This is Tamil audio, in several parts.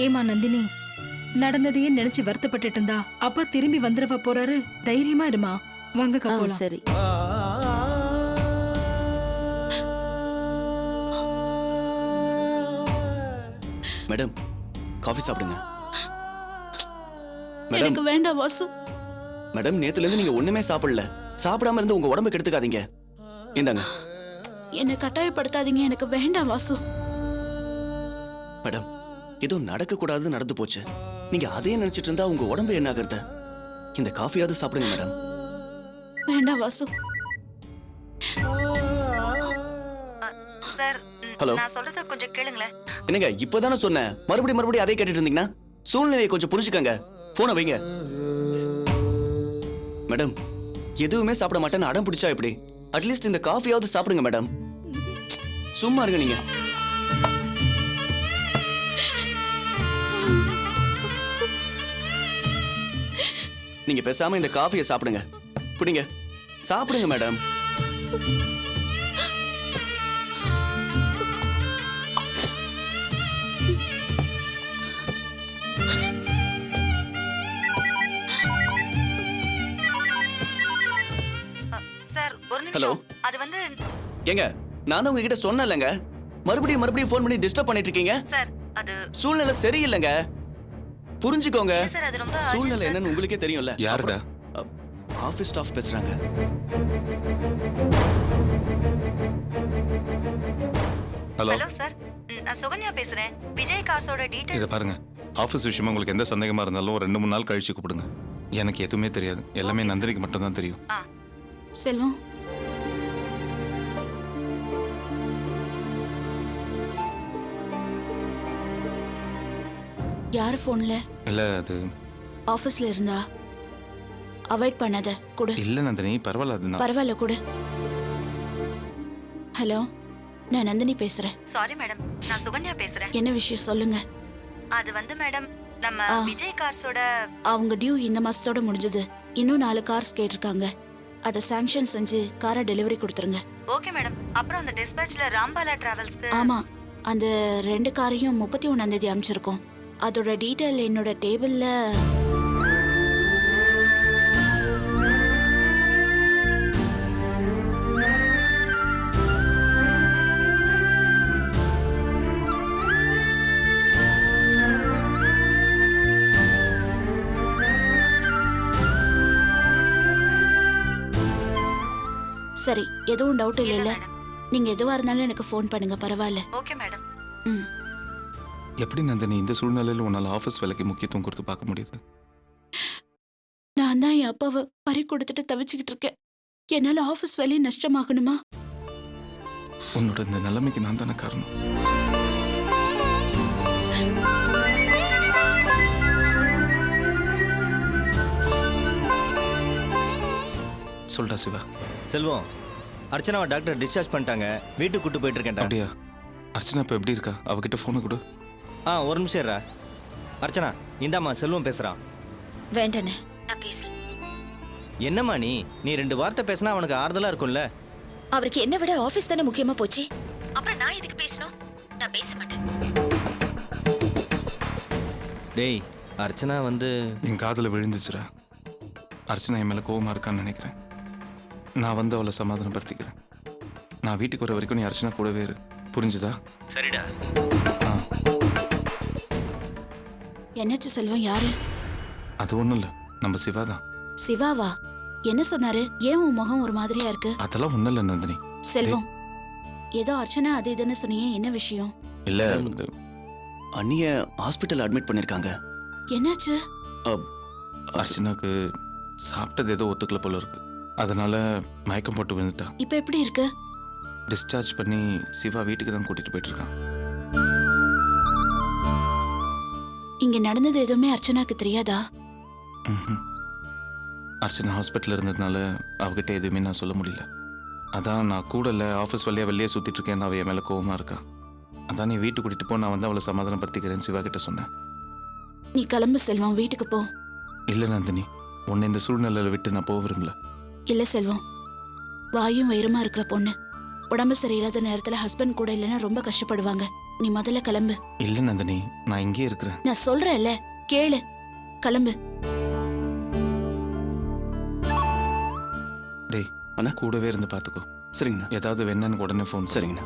ஏமா நந்தினி, நடந்ததையே நினைச்சு வருத்தப்பட்டுட்டு இருந்தா அப்பா திரும்பி வந்துடவா போறாரு. தைரியமா இருமா. வாங்க போலாம். சரி. மேடம், காஃபி சாப்பிடுங்க. எனக்கு வேண்டாம் வாசு. மேடம், நேத்துல இருந்து நீங்க ஒண்ணுமே சாப்பிடல. சாப்பிடாம இருந்து உங்க உடம்பு கெடுத்துக்காதீங்க. இந்தாங்க. என்ன கட்டாயப்படுத்தாதீங்க, எனக்கு வேண்டாம் வாசு. மேடம், ஏதோ நடக்க கூடாது நடந்து போச்சு. நீங்க அதே நினைச்சிட்டு இருந்தா உங்க உடம்பு என்ன ஆகுறது? இந்த காஃபியாவது சாப்பிடுங்க மேடம். வேண்டாம் வாசு. சார், ஹலோ, நான் சொல்றத கொஞ்சம் கேளுங்களேன். என்னங்க, இப்பதானே சொன்னேன். மறுபடியும் அதே கேட்டுட்டு இருந்தீங்கன்னா சூழ்நிலையை கொஞ்சம் புரிஞ்சுக்கங்க. போனை வைங்க. மேடம், எதுவுமே சாப்பிட மாட்டேன்னு அடம் பிடிச்சா எப்படி? அட்லீஸ்ட் இந்த காஃபியாவது சாப்பிடுங்க மேடம். சும்மா இருங்க நீங்க. நீங்க பேசாம இந்த காஃபியை சாப்பிடுங்க. பிடிங்க, சாப்பிடுங்க மேடம். சார், ஒரு நிமிஷம். அது வந்து ஏங்க, நான் தான் உங்ககிட்ட சொன்னேன்லங்க. மறுபடியும் ஃபோன் பண்ணி டிஸ்டர்ப் பண்ணிட்டு இருக்கீங்க. சார், அது சூழ்நிலை சரியில்லைங்க. புரிஞ்சுக்கோங்க. சார், அது ரொம்ப சூழ்நிலை என்னன்னு உங்களுக்கே தெரியும்ல. யாருடா? ஆபீஸ் ஸ்டாஃப் பேசுறாங்க. ஹலோ சார், நான் சுகன்யா பேசுறேன். விஜய் கார்ஸோட டீடைல். இத பாருங்க, ஆபீஸ் விஷயமா உங்களுக்கு எந்த சந்தேகமா இருந்தாலும் 2-3 நாள் கழிச்சு கூப்பிடுங்க. எனக்கு எதுவுமே தெரியாது. எல்லாமே நந்தினிக்கு மட்டும் தான் தெரியும். செல்வம், யார் போன்ல? இல்ல, அது ஆபீஸ்ல இருந்தா. அவாய்ட் பண்ணாத, கொடு. இல்ல நந்தினி, பரவாயில்ல. அது பரவாயில்ல, கொடு. ஹலோ, நான் நந்தினி பேசுறேன். சாரி மேடம், நான் சுகன்யா பேசுறேன். என்ன விஷயம் சொல்லுங்க. அது வந்து மேடம், நம்ம விஜய் கார்ஸோட அவங்க டியூ இந்த மாசத்தோட முடிஞ்சது. இன்னும் 4 கார்ஸ் கேட்டிருக்காங்க. அதை சாங்ஷன் செஞ்சு காரை டெலிவரி கொடுத்துருங்க. Okay madam. அப்புறம் அந்த டிஸ்பேச்ல ராம்பாலா டிராவல்ஸ்க்கு. ஆமா, அந்த 2 காரையும் 31ஆம் தேதி அனுப்பிச்சிருக்கோம். அதோட டீடைல் என்னோட டேபிள்ல. சரி, எதுவும் டவுட் இல்லைல்ல? நீங்க எதுவா இருந்தாலும் எனக்கு ஃபோன் பண்ணுங்க, பரவாயில்ல. Okay madam. எப்படி நந்தினி இந்த சூழ்நிலையில உன்னால ஆபீஸ் வேலைக்கு முக்கியத்துவம் கொடுத்து பார்க்க முடியுது? நான் தான் என் அப்பாவை பறி கொடுத்துட்டு தவிச்சுக்கிட்டு இருக்கேன். என்னால ஆபீஸ் வேலையை நஷ்டமாகணுமா? உன்னோட இந்த நிலைமைக்கு நான் தானே காரணம். சொல்டா சிவா. செல்வம், அர்ச்சனாவை டாக்டர் டிஸ்சார்ஜ் பண்ணிட்டாங்க. வீட்டுக்கு கூட்டு போயிட்டு இருக்கேன். அப்படியா? அர்ச்சனா இப்ப எப்படி இருக்கா? அவகிட்ட போனை கொடு. ஒரு நிமிஷம் இருடா. அர்ச்சனா, இந்தாம்மா செல்வம் பேசுறான். வேண்டானே, நான் பேச. என்னம்மா நீ 2 வார்த்தை பேசினா அவனுக்கு ஆறுதலா இருக்கும்ல. அவருக்கு என்ன விட ஆபீஸ் தானே முக்கியமா போச்சு. அப்புறம் நான் எதுக்கு பேசணும்? நான் பேச மாட்டேன். டேய், அர்ச்சனா வந்து என் காதுல விழுந்துச்சுரா. அர்ச்சனா என் மேல கோவமா இருக்கான்னு நினைக்கிறேன். நான் வந்து அவளை சமாதானப்படுத்திக்கிறேன். நான் வீட்டுக்கு வர வரைக்கும் நீ அர்ச்சனா கூடவே இரு. புரிஞ்சுதா? சரிடா. என்னாச்சு செல்வம்? யாரு? அது ஒண்ணும் இல்ல, நம்ம சிவா தான். சிவாவா? என்ன சொன்னாரு? ஏன் உன் முகம் ஒரு மாதிரியா இருக்கு? அதெல்லாம் ஒண்ணும் இல்ல நந்தினி. செல்வம், ஏதோ அர்ச்சனா அது இதுன்னு சொன்னீங்க, என்ன விஷயம்? இல்ல, அண்ணிய ஹாஸ்பிட்டல் அட்மிட் பண்ணிருக்காங்க. என்னாச்சு? அர்ச்சனாக்கு சாப்பிட்டது ஏதோ ஒத்துக்கல போல இருக்கு. அதனால மயக்கம் போட்டு விழுந்துட்டா. இப்ப எப்படி இருக்கு? டிஸ்சார்ஜ் பண்ணி சிவா வீட்டுக்கு தான் கூட்டிட்டு போயிட்டு இருக்கான். இங்க நடந்தது எதுவுமே அர்ச்சனாக்கு தெரியாதா? அர்ச்சனா ஹாஸ்பிட்டல் இருந்ததுனால அவகிட்ட எதுவுமே நான் சொல்ல முடியல. அதான் நான் கூட இல்லை, ஆஃபீஸ் வழியாக வெளியே சுற்றிட்டு இருக்கேன். அவள் என் மேலே கோவமாக இருக்கா. அதான் நீ வீட்டுக்கு கூட்டிட்டு போ, நான் வந்து அவளை சமாதானப்படுத்திக்கிறேன்னு சிவா கிட்ட சொன்னேன். நீ கிளம்பு செல்வம், வீட்டுக்கு போ. இல்லை நந்தினி, உன்னை இந்த சூழ்நிலையில விட்டு நான் போக விரும்பல. இல்ல செல்வம், வாயும் வயிறுமா இருக்கிற பொண்ணு உடம்பு சரியில்லாத நேரத்துல ஹஸ்பண்ட் கூட இல்லைன்னா ரொம்ப கஷ்டப்படுவாங்க. நீ முதல்ல கிளம்பு. இல்லை நந்தினி, நான் இங்கேயே இருக்கிறேன். நான் சொல்றேன்ல, கேளு. கிளம்பு. டேய் அண்ணா. கூடவே இருந்து பார்த்துக்கோ. சரிங்கண்ணா. ஏதாவது வேணுன்னு உடனே ஃபோன். சரிங்கண்ணா.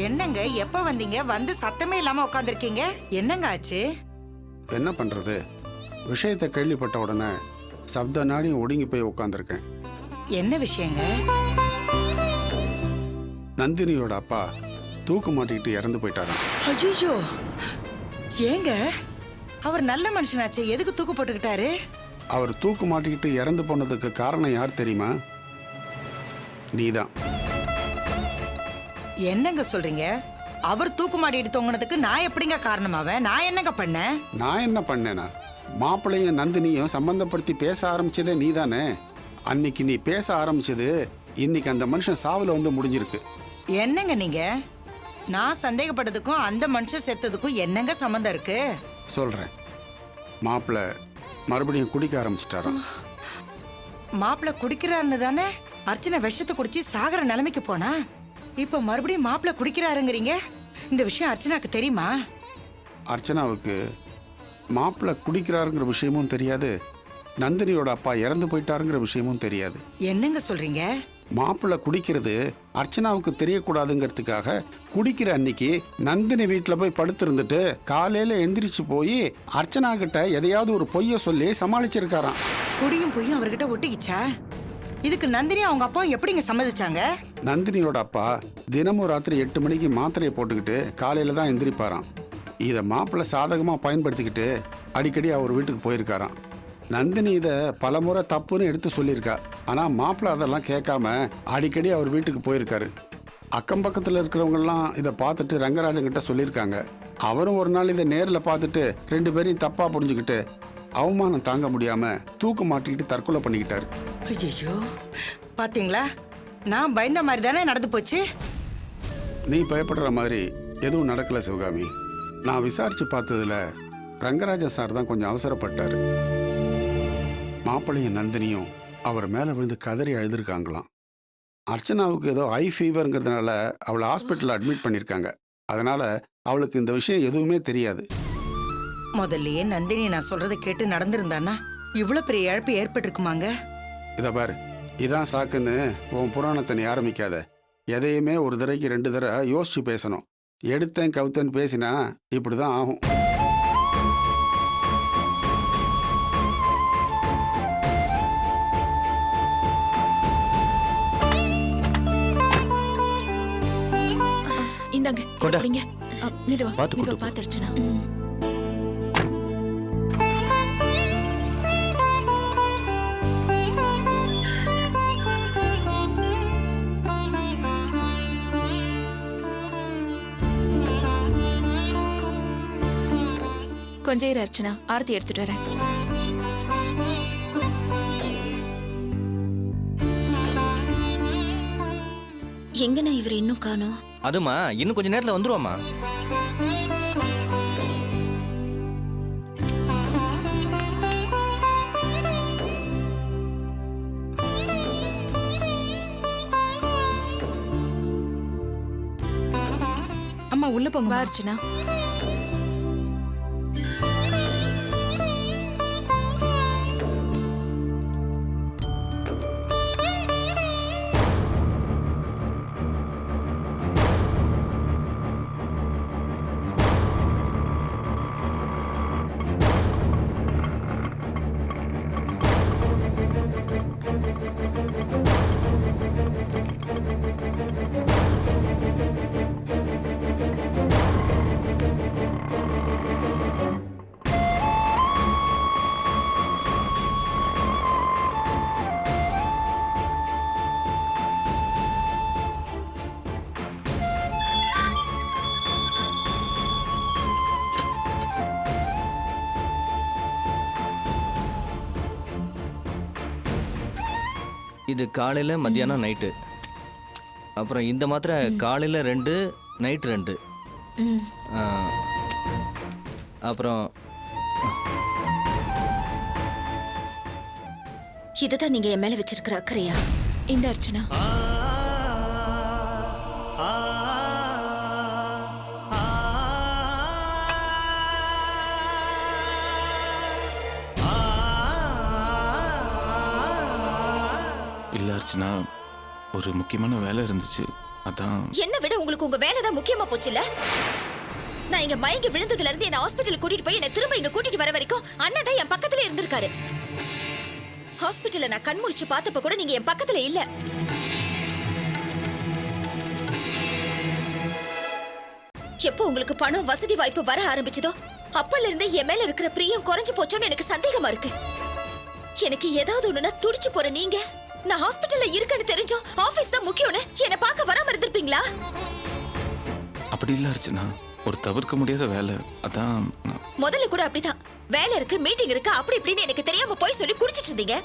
என்னங்க எப்ப வந்தீங்க? வந்து சத்தமே இல்லாம உட்காந்துருக்கீங்க. என்னங்க ஆச்சு? என்ன பண்றது, விஷயத்தை கேள்விப்பட்ட உடனே சப்த நாடி ஒடுங்கி போய் உட்காந்துருக்கேன். என்ன விஷயங்க? நந்தினியோட அப்பா தூக்கு மாட்டிக்கிட்டு இறந்து போயிட்டாரு. ஐயோ, ஏங்க அவர் நல்ல மனுஷனாச்சே, எதுக்கு தூக்கு போட்டுக்கிட்டாரு? அவர் தூக்கு மாட்டிக்கிட்டு இறந்து போனதுக்கு காரணம் யார் தெரியுமா? நீதான். என்னங்க சொல்றீங்க? அவர் தூக்கு மாட்டிட்டு தொங்கினதுக்கு நான் எப்படிங்க காரணமாவேன்? நான் என்னங்க பண்ணேன்? நான் என்ன பண்ணேனா? மாப்பிள்ளையும் நந்தினியும் சம்பந்தப்படுத்தி பேச ஆரம்பிச்சதே நீதானே. அன்னைக்கு நீ பேச ஆரம்பிச்சது இன்னைக்கு அந்த மனுஷன் சாவுல வந்து முடிஞ்சிருக்கு. என்னங்க நீங்க? நான் சந்தேகப்பட்டதுக்கும் அந்த மனுஷன் செத்ததுக்கும் என்னங்க சம்மந்தம் இருக்கு? சொல்றேன். மாப்பிள்ளை மறுபடியும் குடிக்க ஆரம்பிச்சிட்டாராம். மாப்பிள்ள குடிக்கிறாருன்னு தானே அர்ச்சனை விஷத்தை குடிச்சு சாகர நிலைமைக்கு போனா, இப்ப மறுபடியும் மாப்பிள்ள குடிக்கிறாருங்கிறீங்க. இந்த விஷயம் அர்ச்சனாக்கு தெரியுமா? அர்ச்சனாவுக்கு மாப்பிள்ளை குடிக்கிறாருங்கிற விஷயமும் தெரியாது, நந்தினியோட அப்பா இறந்து போயிட்டாருங்கிற விஷயமும் தெரியாது. என்னங்க சொல்றீங்க? மாப்பிள்ளை குடிக்கிறது அர்ச்சனாவுக்கு தெரியக்கூடாதுங்கிறதுக்காக குடிக்கிற அன்னைக்கு நந்தினி வீட்டில் போய் படுத்திருந்துட்டு காலையில எந்திரிச்சு போய் அர்ச்சனா கிட்ட எதையாவது ஒரு பொய்ய சொல்லி சமாளிச்சிருக்காராம். குடியும் பொய்யும் அவர்கிட்ட ஒட்டிக்கிச்சா? இதுக்கு நந்தினி அவங்க அப்பா எப்படிங்க சம்மதிச்சாங்க? நந்தினியோட அப்பா தினமும் ராத்திரி 8 மணிக்கு மாத்திரையை போட்டுக்கிட்டு காலையில தான் எந்திரிப்பாராம். இதை மாப்பிள்ளை சாதகமாக பயன்படுத்திக்கிட்டு அடிக்கடி அவர் வீட்டுக்கு போயிருக்காராம். நந்தினி இதை பல முறை தப்புன்னு எடுத்து சொல்லியிருக்கா. ஆனால் மாப்பிள்ளை அதெல்லாம் கேட்காம அடிக்கடி அவர் வீட்டுக்கு போயிருக்காரு. அக்கம் பக்கத்தில் இருக்கிறவங்கெல்லாம் இதை பார்த்துட்டு ரங்கராஜன் கிட்ட சொல்லியிருக்காங்க. அவரும் ஒரு நாள் இதை நேரில் பார்த்துட்டு 2 பேரையும் தப்பாக புரிஞ்சுக்கிட்டு அவமானம் தாங்க முடியாமல் தூக்கு மாட்டிக்கிட்டு தற்கொலை பண்ணிக்கிட்டாரு. ஐயோ, பாத்தீங்களா? நான் பயந்த மாதிரி தானே நடந்து போச்சு. நீ பயப்படுற மாதிரி எதுவும் நடக்கல சிவகாமி. நான் விசாரிச்சு பார்த்ததுல ரங்கராஜன் சார் தான் கொஞ்சம் அவசரப்பட்டாரு. மாப்பிள்ளையும் நந்தினியும் அவர் மேலே விழுந்து கதறி அழுதுருக்காங்களாம். அர்ச்சனாவுக்கு ஏதோ ஐ ஃபீவருங்கிறதுனால அவளை ஹாஸ்பிட்டலில் அட்மிட் பண்ணியிருக்காங்க. அதனால அவளுக்கு இந்த விஷயம் எதுவுமே தெரியாது. முதல்லயே நந்தினி நான் சொல்றதை கேட்டு நடந்திருந்தானா இவ்வளவு பெரிய இழப்பு ஏற்பட்டிருக்குமாங்க? இதை பாரு, இதான் சாக்குன்னு உன் புராணத்தை நீ ஆரம்பிக்காத. எதையுமே ஒரு தடவைக்கு 2 தடவை யோசிச்சு பேசணும். எடுத்தேன் கவுத்தேன்னு பேசினா இப்படி தான் ஆகும். இந்தாங்க, கொண்டா. குடிங்க. மெதுவா பார்த்து மெதுவா கூட்டு. பாத்துருச்சுனா. கொஞ்சம் இரு அர்ச்சனா, ஆரத்தி எடுத்துட்டு வரேன். எங்கண்ணா இவர் இன்னும் காணோம்? அதுமா இன்னும் கொஞ்ச நேரத்துல வந்துருவாமா. அம்மா உள்ள போங்க. வா அர்ச்சனா. இது காலையில் மத்தியானம் நைட்டு. அப்புறம் இந்த மாத்திரை காலையில் 2 நைட்டு 2. அப்புறம் இதுதான் நீங்க என் மேல வச்சிருக்கிற அக்கறையா? இந்த அர்ச்சனா, இல்லை அர்ச்சனா, ஒரு முக்கியமான வேலை இருந்துச்சு, அதான். என்ன விட உங்களுக்கு உங்க வேலை தான் முக்கியமா போச்சுல்ல? நான் இங்க மயங்கி விழுந்ததுல இருந்து என்ன ஹாஸ்பிட்டல் கூட்டிட்டு போய் என்ன திரும்ப இங்க கூட்டிட்டு வர வரைக்கும் அண்ணன் தான் என் பக்கத்துல இருந்திருக்காரு. ஹாஸ்பிட்டல்ல நான் கண் முழிச்சு பார்த்தப்ப கூட நீங்க என் பக்கத்துல இல்ல. எப்போ உங்களுக்கு பணம் வசதி வாய்ப்பு வர ஆரம்பிச்சதோ அப்பல இருந்து என் மேல இருக்கிற பிரியம் குறைஞ்சு போச்சோன்னு எனக்கு சந்தேகமா இருக்கு. எனக்கு ஏதாவது ஒண்ணுனா துடிச்சு போற நீங்க நான் ஹாஸ்பிட்டல்ல இருக்கேன்னு தெரிஞ்சோ ஆபீஸ் தான் முக்கியம்னு என்ன பார்க்க வராம இருந்திருப்பீங்களா? அப்படி இல்லை அர்ச்சனா, ஒரு தவிர்க்க முடியாத வேலை, அதான் முதல்ல கூட அப்படிதான். வேலை இருக்கு, மீட்டிங் இருக்கு, அப்படி இப்படின்னு எனக்கு தெரியாம போய் சொல்லி குடிச்சிட்டு இருந்தீங்க.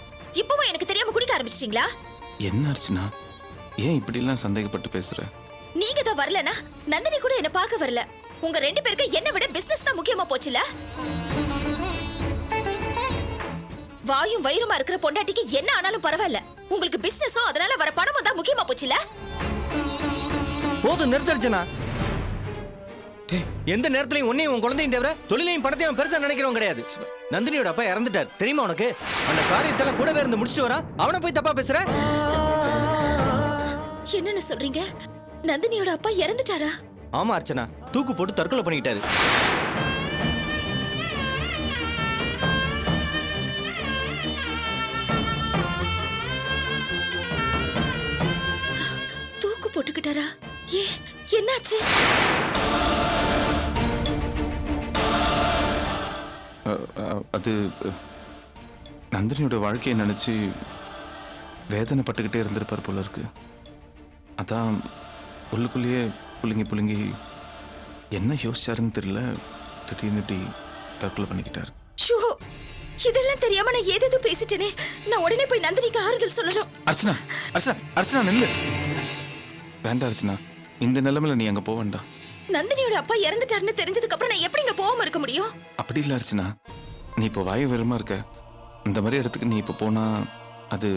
இப்பவும் எனக்கு தெரியாம குடிக்க ஆரம்பிச்சிட்டீங்களா? என்ன அர்ச்சனா, ஏன் இப்படிலாம் சந்தேகப்பட்டு பேசுற? நீங்க தான் வரலனா நந்தினி கூட என்ன பார்க்க வரல. உங்க 2 பேருக்கு என்ன விட பிசினஸ் தான் முக்கியமா போச்சுல. வாயும் வயிறுமா இருக்கிற பொண்டாட்டிக்கு என்ன ஆனாலும் பரவாயில்ல, உங்களுக்கு பிசினஸும் அதனால வர பணமும் தான் முக்கியமா போச்சுல. போதும், நிறுத்து அர்ச்சனா. எந்த நேரத்திலையும் உன்னையும் உன் குழந்தையும் தவிர தொழிலையும் பணத்தையும் பெருசா நினைக்கிறவங்க கிடையாது. நந்தினியோட அப்பா இறந்துட்டார் தெரியுமா உனக்கு? அந்த காரியத்தெல்லாம் கூடவே இருந்து முடிச்சுட்டு வரா, அவனை போய் தப்பா பேசுற? என்னன்னு சொல்றீங்க? நந்தினியோட அப்பா இறந்துட்டாரா? ஆமா அர்ச்சனா, தூக்கு போட்டு தற்கொலை பண்ணிக்கிட்டாரு. தூக்கு போட்டுக்கிட்டாரா? ஏ, என்னாச்சு? அது நந்தினியோட வாழ்க்கையை நினச்சி வேதனைப்பட்டுக்கிட்டே இருந்திருப்பார் போல இருக்கு. அதான் உள்ளுக்குள்ளேயே புழுங்கி என்ன யோசிச்சாருன்னு தெரியல, திடீர்னு இப்படி தற்கொலை பண்ணிக்கிட்டார். ஷோ, இதெல்லாம் தெரியாம நான் ஏதேதோ பேசிட்டேனே. நான் உடனே போய் நந்தினிக்கு ஆறுதல் சொல்லணும். அர்ச்சனா, அர்ச்சனா, அர்ச்சனா நில்லு. வேண்டாம் அர்ச்சனா, இந்த நிலைமையில நீ அங்கே போக வேண்டாம். நந்தினியோட அப்பா இறந்துட்டாருன்னு தெரிஞ்சதுக்கு அப்புறம் நான் எப்படிங்க போகாம இருக்க முடியும்? அப்படி இல்லை அர்ச்சனா, நீ இப்போ வாயு வெறுமா இருக்க. இந்த மாதிரி இடத்துக்கு நீ இப்போ போனா அது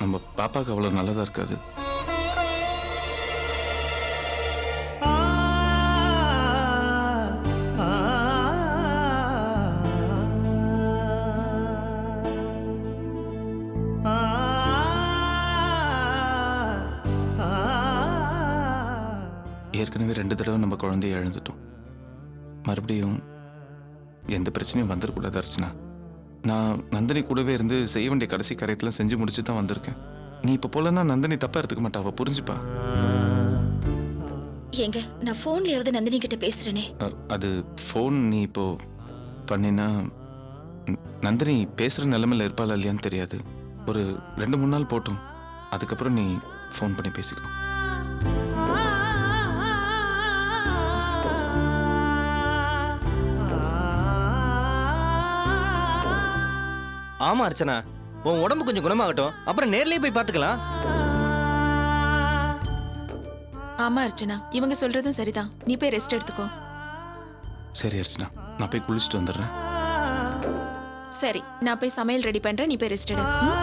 நம்ம பாப்பாவுக்கு அவ்வளோ நல்லதா இருக்காது. ஏற்கனவே 2 தடவை நம்ம குழந்தைய இழந்துட்டோம். மறுபடியும் எந்த பிரச்சனையும் வந்துடக்கூடாது அர்ச்சனா. நான் நந்தினி கூடவே இருந்து செய்ய வேண்டிய கடைசி காரியத்தெல்லாம் செஞ்சு முடிச்சு தான் வந்திருக்கேன். நீ இப்போ போலன்னா நந்தினி தப்பா எடுத்துக்க மாட்டா, அவ புரிஞ்சுப்பா. ஏங்க, நான் போன்லயாவது நந்தினி கிட்ட பேசுறேனே. அது ஃபோன் நீ இப்போ பண்ணினா நந்தினி பேசுகிற நிலைமையில் இருப்பாளா இல்லையான்னு தெரியாது. ஒரு 2-3 நாள் போட்டும், அதுக்கப்புறம் நீ ஃபோன் பண்ணி பேசிக்கோ. ஆமா அர்ச்சனா, உன் உடம்பு கொஞ்சம் குணமாகட்டும், அப்புறம் நேர்லயே போய் பார்த்துக்கலாம். ஆமா அர்ச்சனா, இவங்க சொல்றதும் சரிதான். நீ போய் ரெஸ்ட் எடுத்துக்கோ. சரி அர்ச்சனா, நான் போய் குளிச்சுட்டு வந்துடுறேன். சரி, நான் போய் சமையல் ரெடி பண்றேன், நீ போய் ரெஸ்ட் எடு. ம்?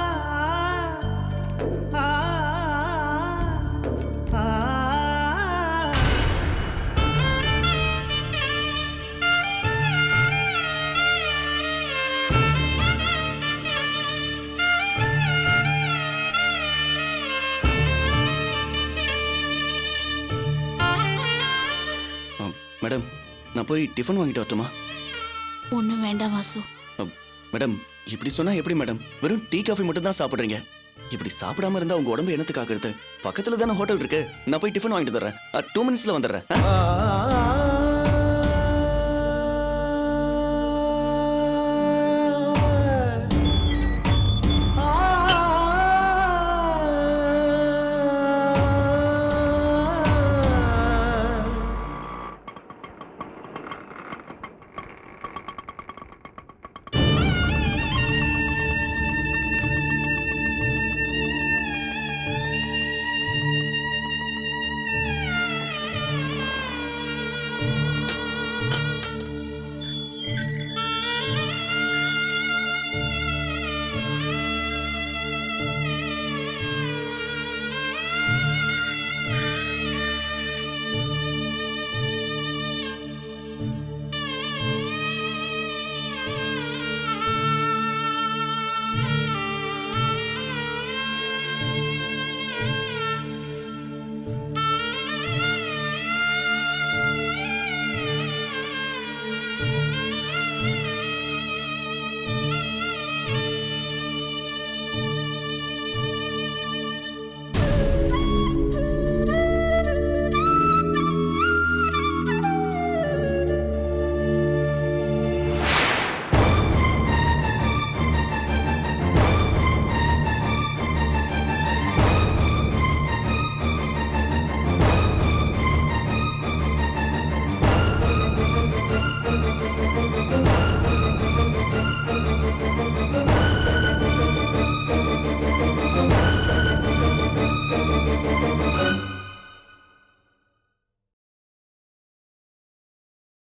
மேடம், நான் போய் டிஃபன் வாங்கிட்டு வரட்டுமா? ஒன்றும் வேண்டாம் வாசு. மேடம், இப்படி சொன்னா எப்படி மேடம்? வெறும் டீ காஃபி மட்டும் தான் சாப்பிடுறீங்க. இப்படி சாப்பிடாம இருந்தா உங்க உடம்பு என்னத்துக்கு ஆக்குறது? பக்கத்துல தானே ஹோட்டல் இருக்கு, நான் போய் டிஃபன் வாங்கிட்டு தர்றேன். 2 மினிட்ஸ்ல வந்துடுறேன்.